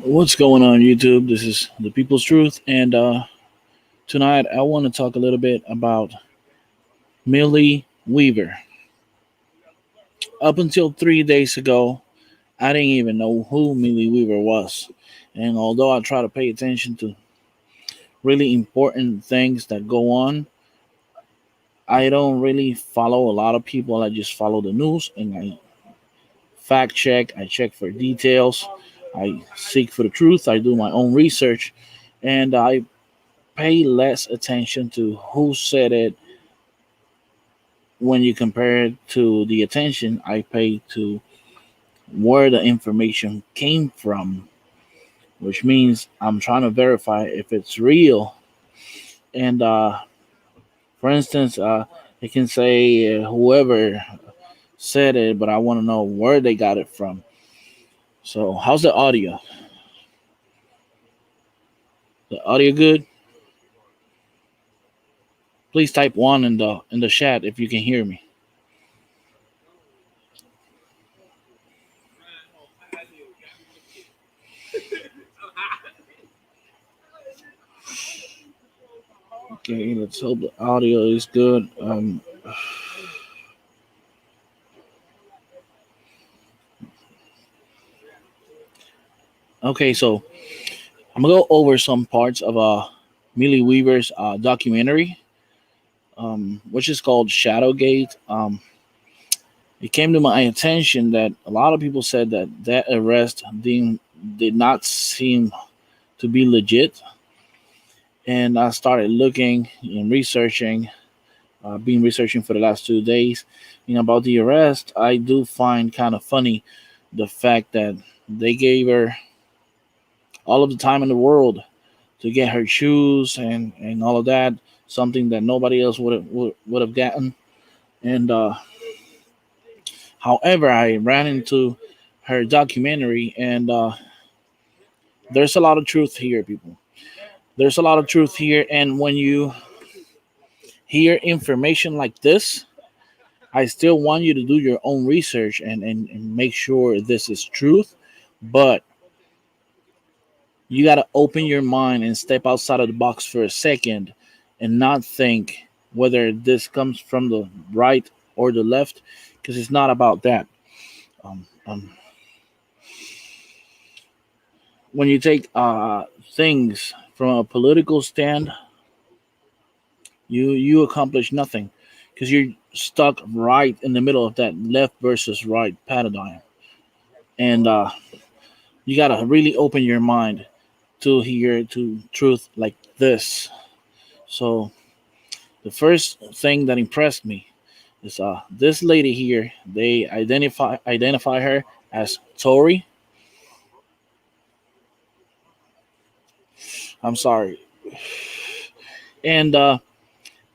What's going on, YouTube? This is the People's Truth, and tonight I want to talk a little bit about Millie Weaver. Up until 3 days ago, I didn't even know who Millie Weaver was, and although I try to pay attention to really important things that go on, I don't really follow a lot of people. I just follow the news and I fact check. I check for details. I seek for the truth. I do my own research, and I pay less attention to who said it when you compare it to the attention I pay to where the information came from, which means I'm trying to verify if it's real. And for instance, it can say whoever said it, but I want to know where they got it from. So, how's the audio? The audio good? Please type one in the chat if you can hear me. Okay, let's hope the audio is good. Okay, so I'm gonna go over some parts of Millie Weaver's documentary, which is called Shadowgate. It came to my attention that a lot of people said that arrest did not seem to be legit, and I started looking and researching. Been researching for the last 2 days. About the arrest, I do find kind of funny the fact that they gave her all of the time in the world to get her shoes and all of that, something that nobody else would have gotten. And however, I ran into her documentary, and there's a lot of truth here, people. There's a lot of truth here, and when you hear information like this, I still want you to do your own research and make sure this is truth, but you got to open your mind and step outside of the box for a second and not think whether this comes from the right or the left, because it's not about that. Um, um, when you take things from a political stand, you accomplish nothing because you're stuck right in the middle of that left versus right paradigm, and you gotta really open your mind to hear to truth like this. So the first thing that impressed me is this lady here. They identify her as Tori. I'm sorry, and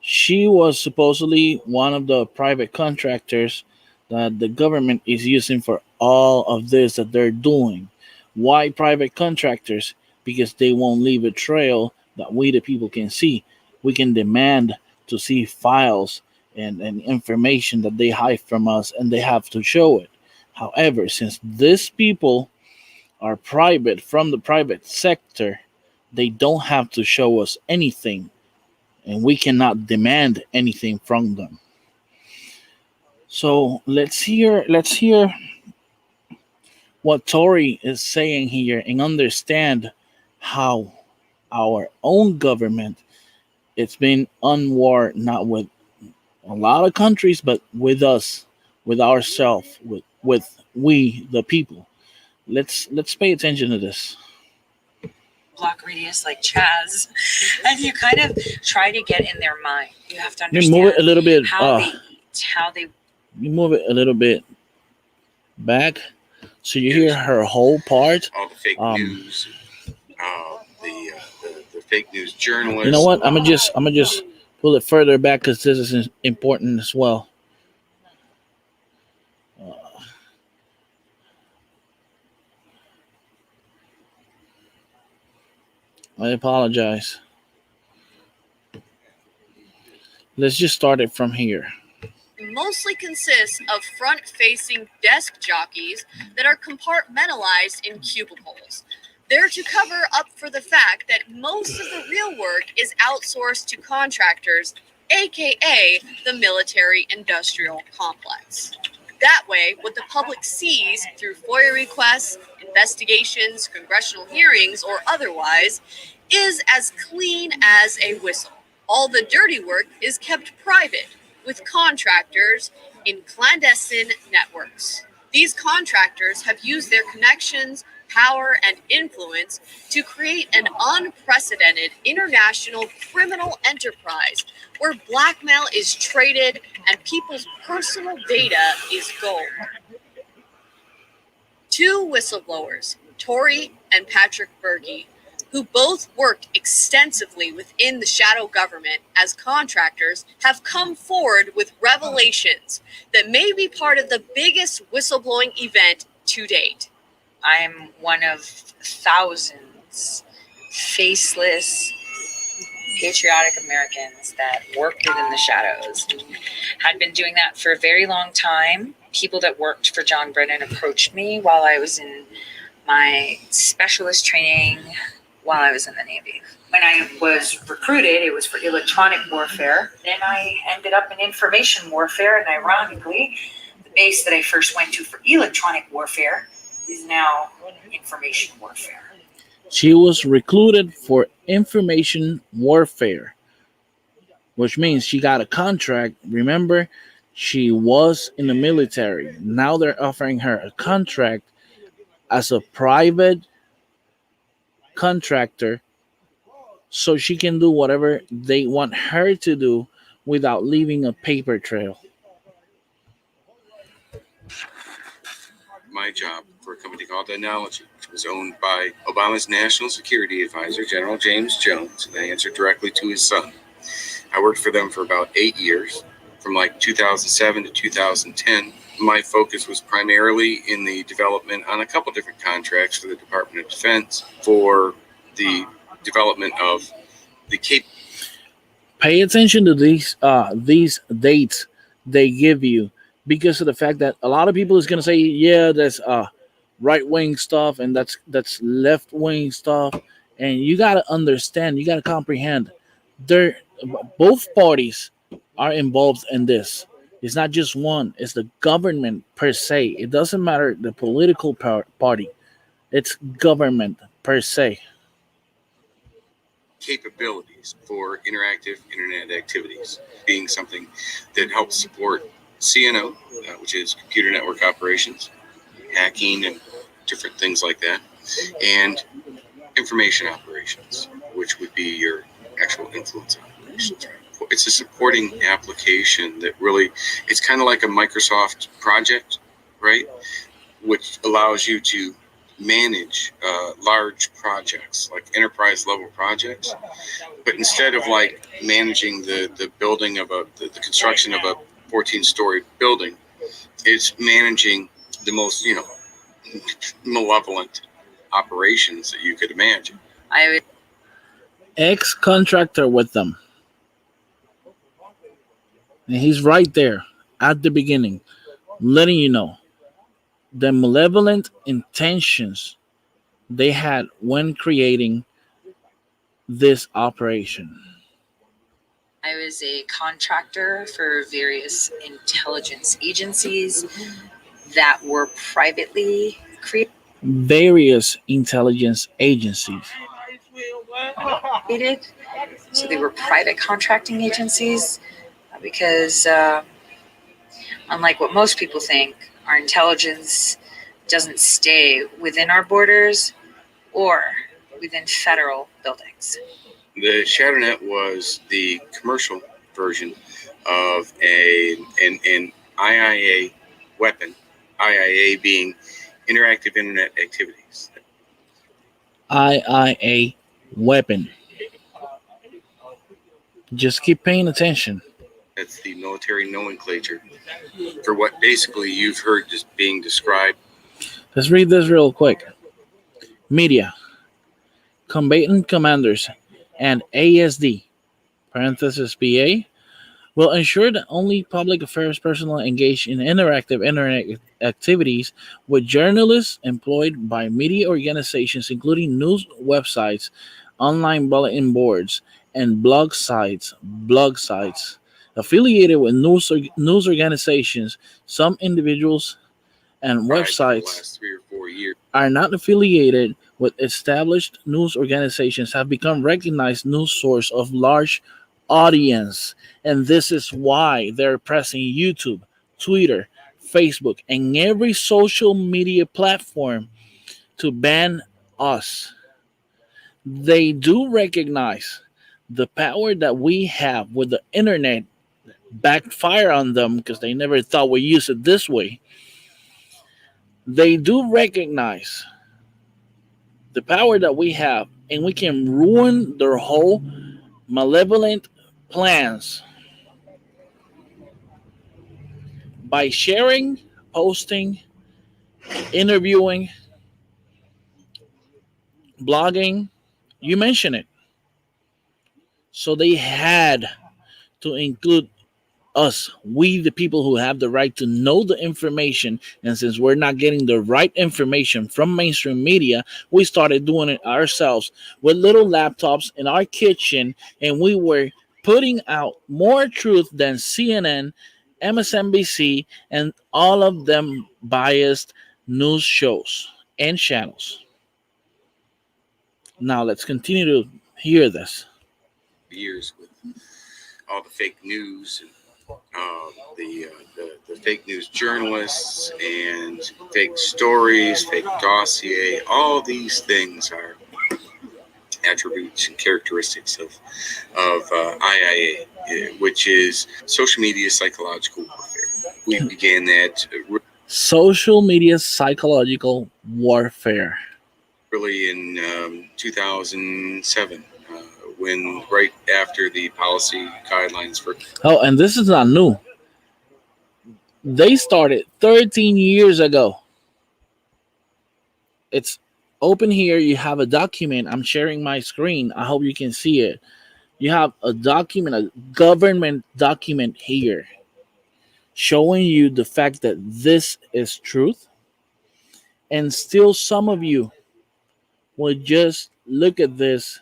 she was supposedly one of the private contractors that the government is using for all of this that they're doing. Why private contractors? Because they won't leave a trail that we, the people, can see. We can demand to see files and information that they hide from us, and they have to show it. However, since these people are private from the private sector, they don't have to show us anything, and we cannot demand anything from them. So let's hear what Tori is saying here and understand how our own government it's been on war not with a lot of countries but with us, with ourselves, with we the people. Let's pay attention to this. Block radius like Chaz, and you kind of try to get in their mind. You have to You move it a understand little bit. how they eat, how they. You move it a little bit back, so you hear her whole part. All the fake news, the fake news journalists. You know what? I'm gonna just pull it further back because this is important as well. Uh, I apologize. Let's just start it from here. Mostly consists of front-facing desk jockeys that are compartmentalized in cubicles. They're to cover up for the fact that most of the real work is outsourced to contractors, aka the military-industrial complex. That way, what the public sees through FOIA requests, investigations, congressional hearings, or otherwise, is as clean as a whistle. All the dirty work is kept private, with contractors in clandestine networks. These contractors have used their connections, power, and influence to create an unprecedented international criminal enterprise where blackmail is traded and people's personal data is gold. Two whistleblowers, Tori and Patrick Berge, who both worked extensively within the shadow government as contractors, have come forward with revelations that may be part of the biggest whistleblowing event to date. I am one of thousands faceless, patriotic Americans that worked within the shadows. Had been doing that for a very long time. People that worked for John Brennan approached me while I was in my specialist training while I was in the Navy. When I was recruited, it was for electronic warfare. Then I ended up in information warfare, and ironically, the base that I first went to for electronic warfare is now information warfare. She was recruited for information warfare, which means she got a contract. Remember, she was in the military. Now they're offering her a contract as a private contractor so she can do whatever they want her to do without leaving a paper trail. My job for a company called Analogy, which was owned by Obama's National Security Advisor, General James Jones, and I answered directly to his son. I worked for them for about 8 years, from like 2007 to 2010. My focus was primarily in the development on a couple different contracts for the Department of Defense for the development of the Cape. Pay attention to these dates they give you because of the fact that a lot of people is gonna say, yeah, that's right wing stuff and that's left wing stuff, and you gotta understand, you gotta comprehend, they're both parties are involved in this. It's not just one; it's the government per se. It doesn't matter the political party; it's government per se. Capabilities for interactive internet activities, being something that helps support CNO, which is computer network operations, hacking, and different things like that, and information operations, which would be your actual influence operations. It's a supporting application that really, it's kind of like a Microsoft project, right? Which allows you to manage large projects, like enterprise level projects. But instead of like managing the building of the construction of a 14-story building, it's managing the most, malevolent operations that you could imagine. I Ex contractor with them, and he's right there at the beginning, letting you know the malevolent intentions they had when creating this operation. I was a contractor for various intelligence agencies that were privately Various intelligence agencies. created. So they were private contracting agencies because, unlike what most people think, our intelligence doesn't stay within our borders or within federal buildings. The ShadowNet was the commercial version of an IIA weapon, IIA being interactive internet activities. IIA weapon. Just keep paying attention. That's the military nomenclature for what basically you've heard just being described. Let's read this real quick. Media, combatant commanders, and ASD, parenthesis BA, will ensure that only public affairs personnel engaged in interactive internet activities with journalists employed by media organizations, including news websites, online bulletin boards, and blog sites affiliated with news organizations. Some individuals and For the websites last 3 or 4 years. are not affiliated with established news organizations have become recognized news source of large audience, and this is why they're pressing YouTube, Twitter, Facebook, and every social media platform to ban us. They do recognize the power that we have with the internet backfire on them because they never thought we use it this way. They do recognize the power that we have, and we can ruin their whole malevolent plans by sharing, posting, interviewing, blogging. You mention it. So they had to include us, we the people who have the right to know the information. And since we're not getting the right information from mainstream media, we started doing it ourselves with little laptops in our kitchen, and we were putting out more truth than CNN, MSNBC, and all of them biased news shows and channels. Now let's continue to hear this. Years with all the fake news and the fake news journalists and fake stories, fake dossier. All these things are attributes and characteristics of IIA, which is social media psychological warfare. We began that Social media psychological warfare. really in 2007. When right after the policy guidelines for Oh, and this is not new. They started 13 years ago. It's open here. You have a document. I'm sharing my screen. I hope you can see it. You have a document, a government document here, showing you the fact that this is truth. And still, some of you will just look at this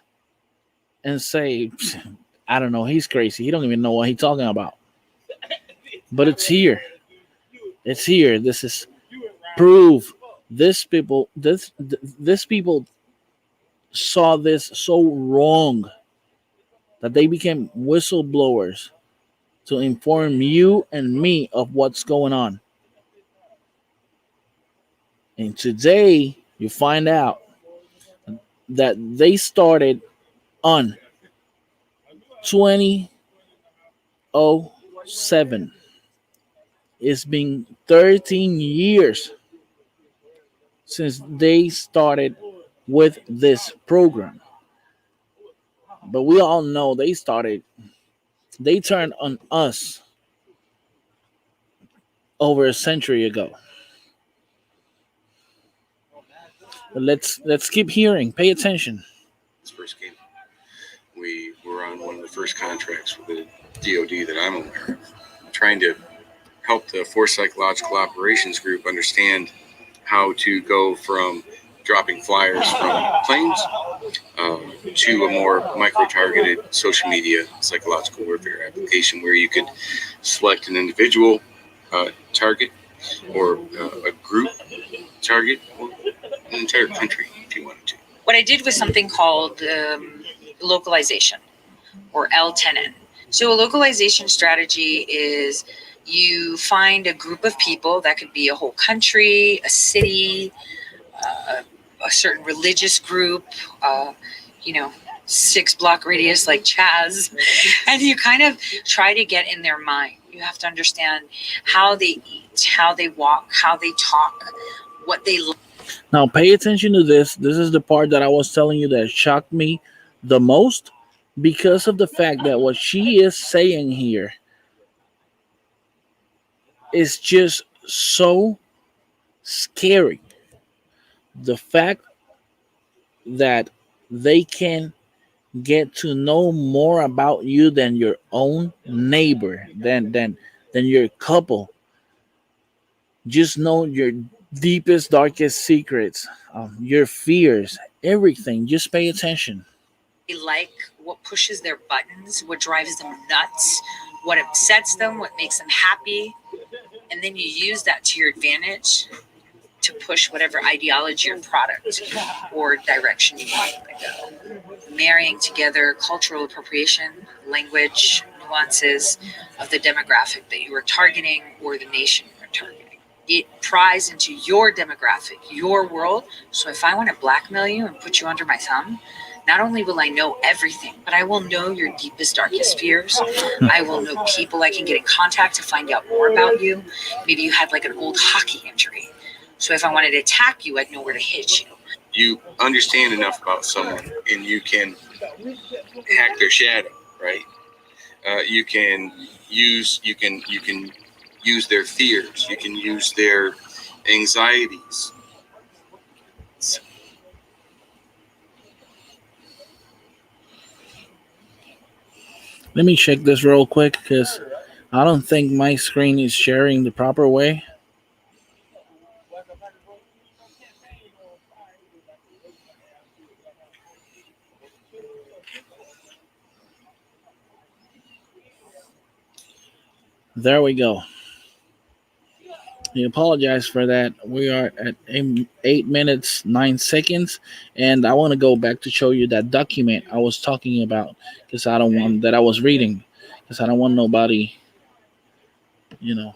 and say, I don't know, he's crazy. He don't even know what he's talking about. But it's here. It's here. This is proof. This people saw this so wrong that they became whistleblowers to inform you and me of what's going on. And today you find out that they started on 2007. It's been 13 years since they started with this program. But we all know they turned on us over a century ago. But let's keep hearing. Pay attention. this first came. We were on one of the first contracts with the DoD that I'm aware of, trying to help the Force Psychological Operations Group understand how to go from dropping flyers from planes to a more micro-targeted social media psychological warfare application where you could select an individual target or a group target or an entire country if you wanted to. What I did was something called localization, or L10N. So a localization strategy is you find a group of people, that could be a whole country, a city, a certain religious group, you know, 6-block radius like Chaz, and you kind of try to get in their mind. You have to understand how they eat, how they walk, how they talk, what they like. Now, pay attention to this. This is the part that I was telling you that shocked me the most because of the fact that what she is saying here is just so scary. The fact that they can get to know more about you than your own neighbor, than your couple. Just know your deepest, darkest secrets, your fears, everything. Just pay attention. They like, what pushes their buttons, what drives them nuts, what upsets them, what makes them happy. And then you use that to your advantage to push whatever ideology or product or direction you want to go. Marrying together cultural appropriation, language, nuances of the demographic that you are targeting or the nation you are targeting. It pries into your demographic, your world. So if I want to blackmail you and put you under my thumb, not only will I know everything, but I will know your deepest, darkest fears. I will know people I can get in contact to find out more about you. Maybe you had like an old hockey injury. So if I wanted to attack you, I'd know where to hit you. You understand enough about someone and you can hack their shadow, right? You can use their fears. You can use their anxieties. Let me check this real quick because I don't think my screen is sharing the proper way. There we go. I apologize for that. We are at 8 minutes 9 seconds, and I want to go back to show you that document I was talking about because I don't want that I was reading because I don't want nobody, you know.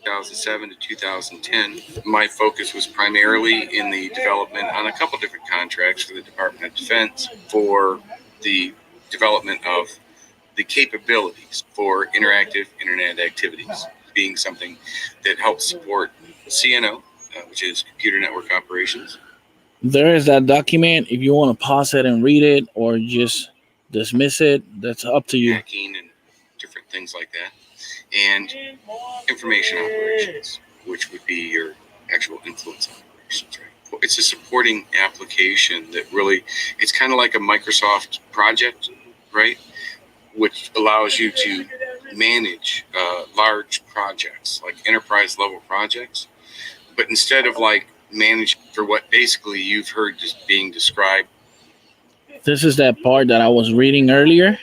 2007 to 2010, my focus was primarily in the development on a couple different contracts for the Department of Defense for the development of the capabilities for interactive internet activities, being something that helps support CNO, which is computer network operations. There is that document. If you want to pause it and read it or just dismiss it, that's up to you. Hacking and different things like that. And information operations, which would be your actual influence operations, right? It's a supporting application that really, it's kind of like a Microsoft project, right? Which allows you to manage large projects, like enterprise level projects. But instead of like manage for what basically you've heard just being described. This is that part that I was reading earlier.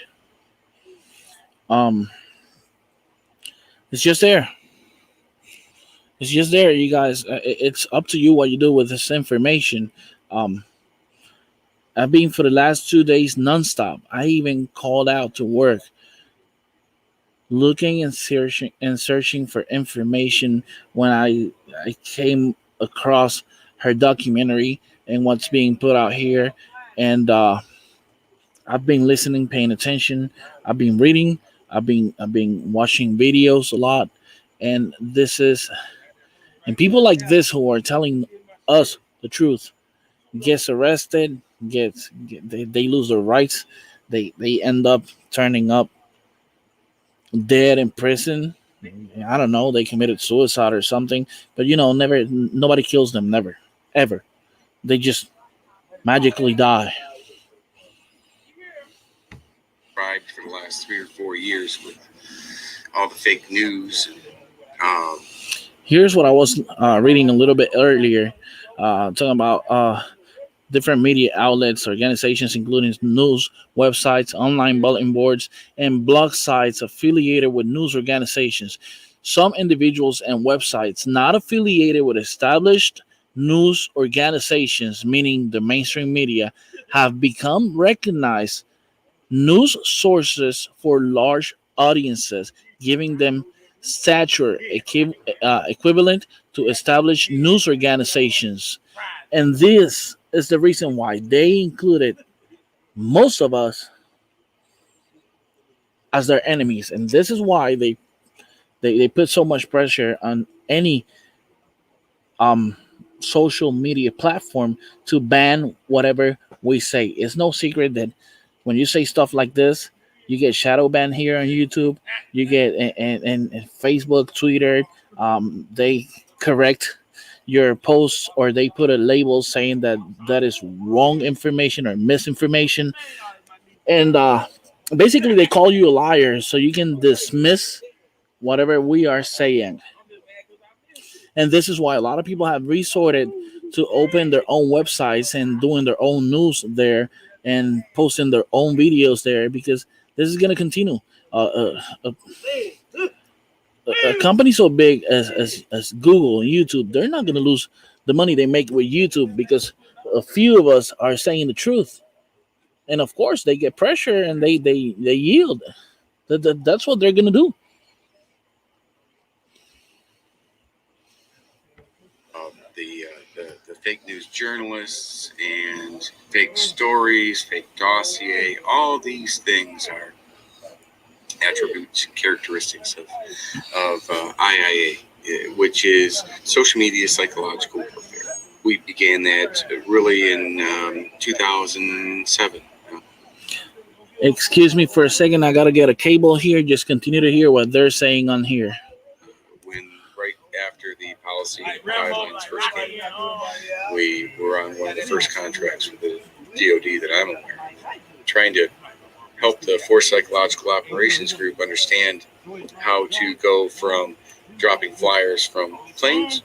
It's just there. It's just there, you guys. It's up to you what you do with this information. I've been for the last 2 days nonstop. I even called out to work, looking and searching for information when I came across her documentary and what's being put out here, and I've been listening, paying attention. I've been reading. I've been watching videos a lot, and people like this who are telling us the truth gets arrested, they lose their rights, they end up turning up dead in prison. I don't know, they committed suicide or something, but never, nobody kills them, never, ever. They just magically die. For the last 3 or 4 years with all the fake news. Here's what I was reading a little bit earlier. talking about different media outlets, organizations, including news websites, online bulletin boards, and blog sites affiliated with news organizations. Some individuals and websites not affiliated with established news organizations, meaning the mainstream media, have become recognized news sources for large audiences, giving them stature equivalent to established news organizations. And this is the reason why they included most of us as their enemies. And this is why they put so much pressure on any um, social media platform to ban whatever we say. It's no secret that when you say stuff like this, you get shadow banned here on YouTube. You get and Facebook, Twitter. They correct your posts or they put a label saying that that is wrong information or misinformation, and basically they call you a liar so you can dismiss whatever we are saying. And this is why a lot of people have resorted to open their own websites and doing their own news there and posting their own videos there because this is going to continue. A company so big as Google and YouTube, they're not going to lose the money they make with YouTube because a few of us are saying the truth. And of course, they get pressure and they yield. That's what they're going to do. The fake news journalists and fake stories, fake dossier, all these things are attributes and characteristics of IIA, which is social media psychological warfare. We began that really in 2007. Excuse me for a second. I got to get a cable here. Just continue to hear what they're saying on here. When right after the policy guidelines first came, we were on one of the first contracts with the DoD that I'm aware of, trying to help the Force Psychological Operations Group understand how to go from dropping flyers from planes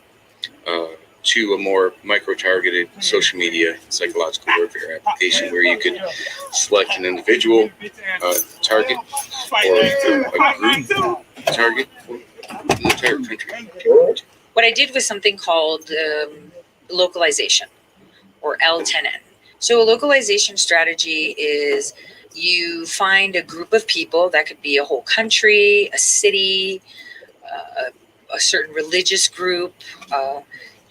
to a more micro-targeted social media psychological warfare application where you could select an individual target or a group target for the entire country. What I did was something called localization, or L10N. So a localization strategy is you find a group of people, that could be a whole country, a city, a certain religious group,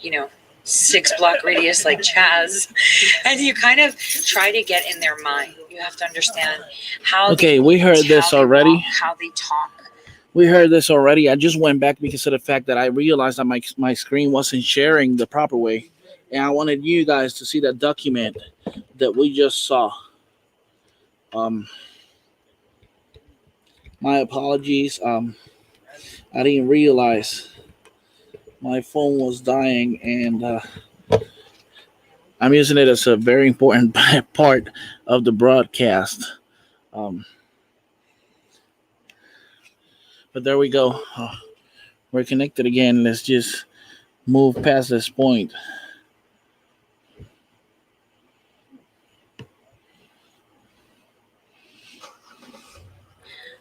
you know, 6-block radius like Chaz, and you kind of try to get in their mind. You have to understand how. Okay, we heard this already. How they talk. We heard this already. I just went back because of the fact that I realized that my screen wasn't sharing the proper way, and I wanted you guys to see that document that we just saw. My apologies. I didn't realize my phone was dying, and I'm using it as a very important part of the broadcast. Um, but there we go. We're connected again. Let's just move past this point.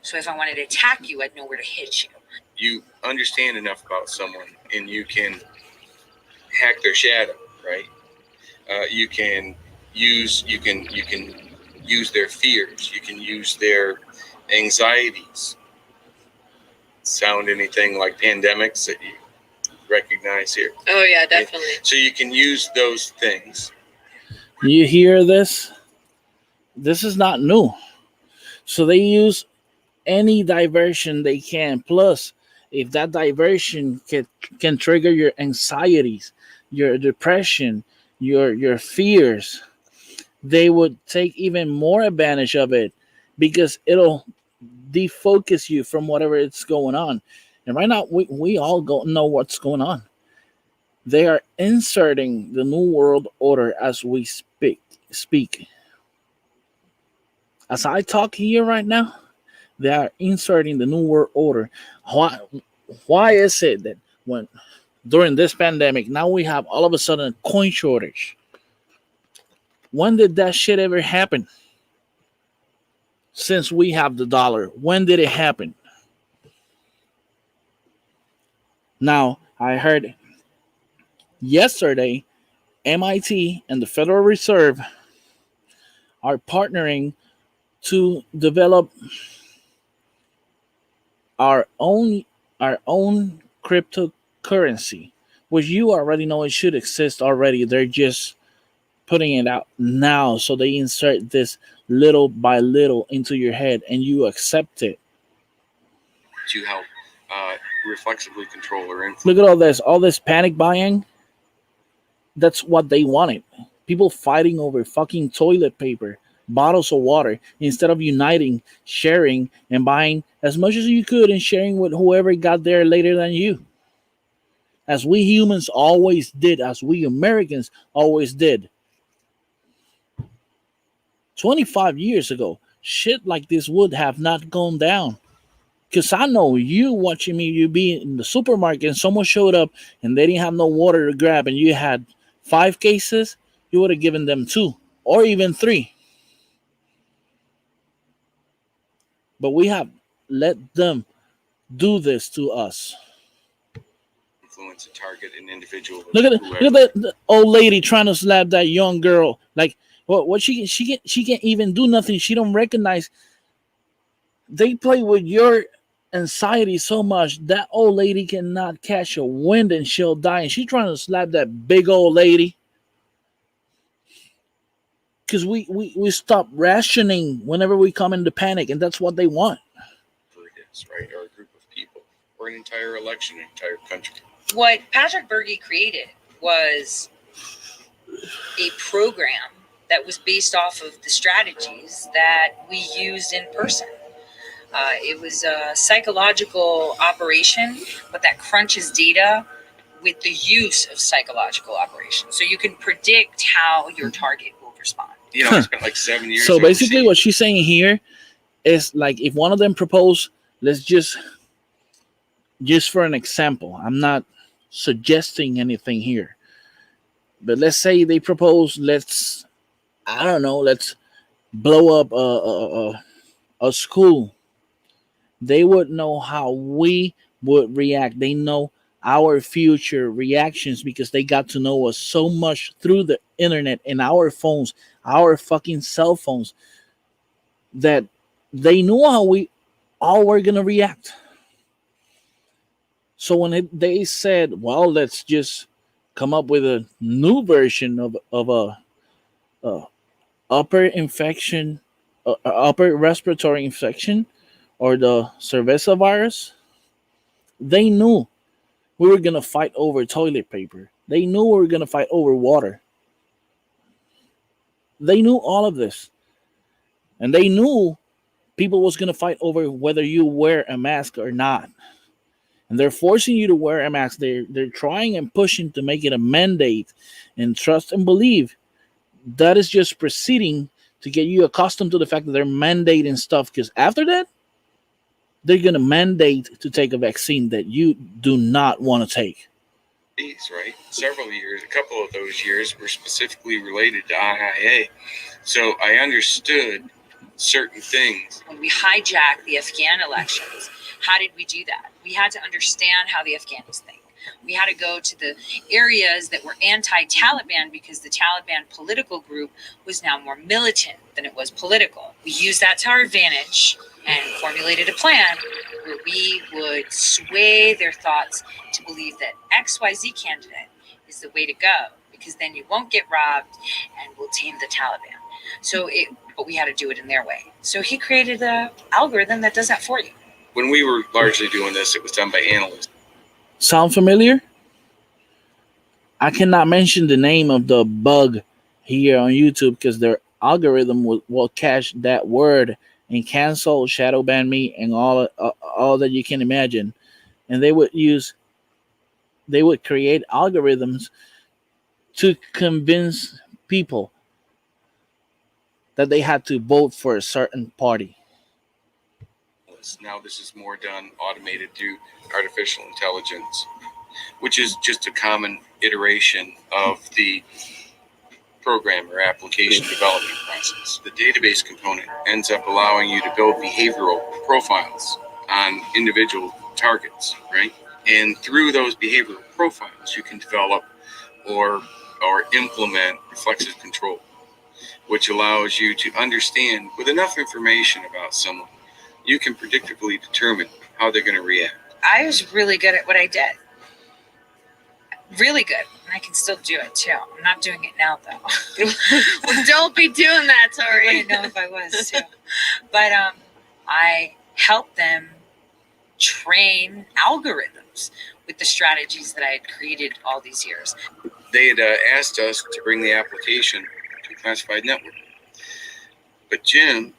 So if I wanted to attack you, I'd know where to hit you. You understand enough about someone, and you can hack their shadow, right? You can use their fears. You can use their anxieties. Sound anything like pandemics that you recognize here? Oh yeah, definitely. So you can use those things. You hear this? This is not new. So they use any diversion they can. Plus, if that diversion can trigger your anxieties, your depression, your fears, they would take even more advantage of it because it'll defocus you from whatever it's going on. And right now, we all know what's going on. They are inserting the new world order as we speak. As I talk here right now, they are inserting the new world order. Why is it that when during this pandemic. Now we have all of a sudden a coin shortage. When did that shit ever happen? Since we have the dollar, when did it happen? Now, I heard yesterday MIT and the Federal Reserve are partnering to develop our own our own cryptocurrency, which you already know it should exist already. They're just putting it out now, so they insert this little by little into your head, and you accept it. to help reflexively control or influence. Look at all this panic buying. That's what they wanted. People fighting over fucking toilet paper, bottles of water, instead of uniting, sharing, and buying as much as you could and sharing with whoever got there later than you. As we humans always did, as we Americans always did. 25 years ago, shit like this would have not gone down. Because I know you watching me, you be in the supermarket and someone showed up and they didn't have no water to grab and you had 5 cases, you would have given them 2 or even 3. But we have let them do this to us. Influence and target an individual. Look at the old lady trying to slap that young girl. Like, what she can't even do nothing. She don't recognize. They play with your anxiety so much that old lady cannot catch a wind and she'll die. And she's trying to slap that big old lady because we stop rationing whenever we come into panic, and that's what they want. Right, or a group of people, or an entire election, an entire country. What Patrick Berge created was a program that was based off of the strategies that we used in person. It was a psychological operation, but that crunches data with the use of psychological operations. So you can predict how your target will respond. You know, I spent like 7 years. So basically, what she's saying here is like if one of them propose, let's just for an example, I'm not suggesting anything here, but let's say they propose, let's blow up a school. They would know how we would react. They know our future reactions because they got to know us so much through the internet and our phones, our fucking cell phones, that they knew how we all were gonna react. So when they said, "Well, let's just come up with a new version of a upper infection, upper respiratory infection, or the cerveza virus," they knew we were gonna fight over toilet paper. They knew we were gonna fight over water. They knew all of this, and they knew people was gonna fight over whether you wear a mask or not. And they're forcing you to wear a mask. They're trying and pushing to make it a mandate. And trust and believe that is just proceeding to get you accustomed to the fact that they're mandating stuff. Because after that, they're gonna mandate to take a vaccine that you do not want to take. These, right? Several years, a couple of those years were specifically related to IIA. So I understood certain things. When we hijacked the Afghan elections, how did we do that? We had to understand how the Afghans think. We had to go to the areas that were anti-Taliban because the Taliban political group was now more militant than it was political. We used that to our advantage and formulated a plan where we would sway their thoughts to believe that XYZ candidate is the way to go because then you won't get robbed and we'll tame the Taliban. But we had to do it in their way. So he created an algorithm that does that for you. When we were largely doing this, it was done by analysts. Sound familiar? I cannot mention the name of the bug here on YouTube because their algorithm will catch that word and cancel, shadow ban me, and all that you can imagine. And they would create algorithms to convince people that they had to vote for a certain party. Now this is more done automated through artificial intelligence. which is just a common iteration of the program or application development process. The database component ends up allowing you to build behavioral profiles on individual targets, right? And through those behavioral profiles, you can develop or implement reflexive control, which allows you to understand with enough information about someone, you can predictably determine how they're going to react. I was really good at what I did. Really good. And I can still do it too. I'm not doing it now though. Well, don't be doing that, I Tori. wouldn't know if I was too. But I helped them train algorithms with the strategies that I had created all these years. They had asked us to bring the application to a classified network. But Jim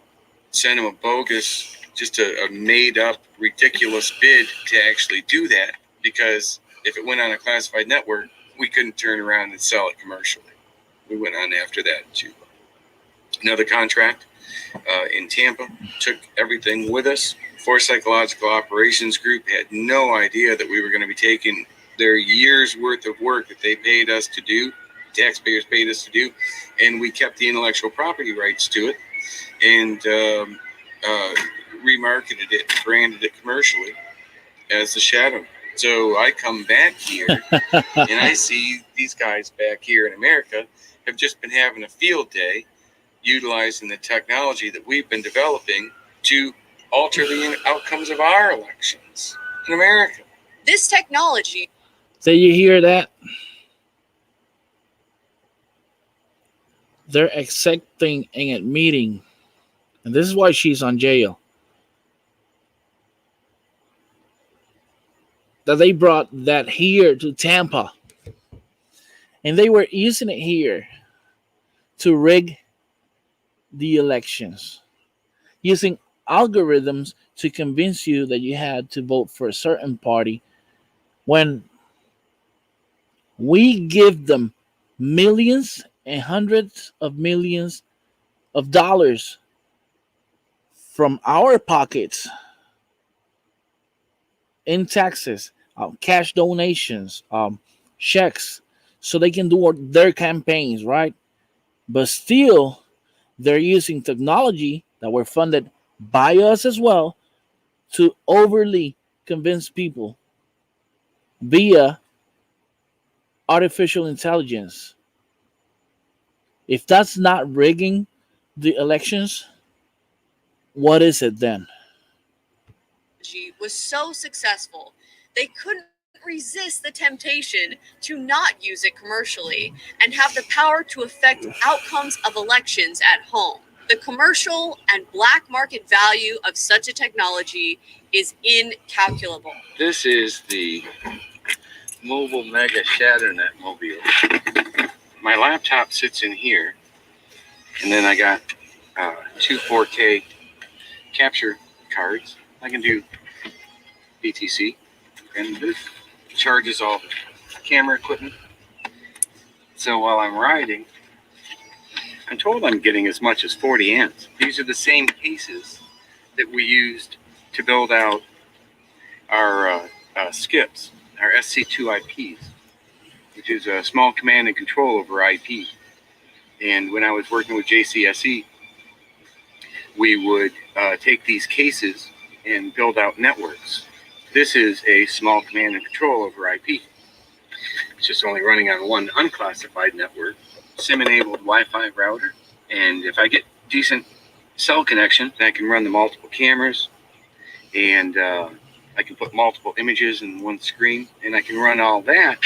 sent him a bogus, just a made-up, ridiculous bid to actually do that, because if it went on a classified network, we couldn't turn around and sell it commercially. We went on after that to another contract in Tampa, took everything with us. Force Psychological Operations Group had no idea that we were going to be taking their years worth of work that they paid us to do, taxpayers paid us to do, and we kept the intellectual property rights to it and remarketed it, branded it commercially as the Shadow. So I come back here and I see these guys back here in America have just been having a field day utilizing the technology that we've been developing to alter the outcomes of our elections in America. This technology. So you hear that? They're accepting in a meeting, and this is why she's on jail, that they brought that here to Tampa, and they were using it here to rig the elections, using algorithms to convince you that you had to vote for a certain party when we give them millions and hundreds of millions of dollars from our pockets in taxes, cash donations, checks, so they can do their campaigns, right? But still, they're using technology that were funded by us as well to overly convince people via artificial intelligence. If that's not rigging the elections, what is it then? Was so successful, they couldn't resist the temptation to not use it commercially and have the power to affect outcomes of elections at home. The commercial and black market value of such a technology is incalculable. This is the Mobile Mega Shatternet Mobile. My laptop sits in here, and then I got two 4K capture cards. I can do BTC, and this charges all the camera equipment. So while I'm riding, I'm told I'm getting as much as 40 amps. These are the same cases that we used to build out our SCIPs, our SC2 IPs, which is a small command and control over IP. And when I was working with JCSE, we would take these cases and build out networks. This is a small command and control over IP. It's just only running on one unclassified network, SIM-enabled Wi-Fi router. And if I get decent cell connection, I can run the multiple cameras, and I can put multiple images in one screen, and I can run all that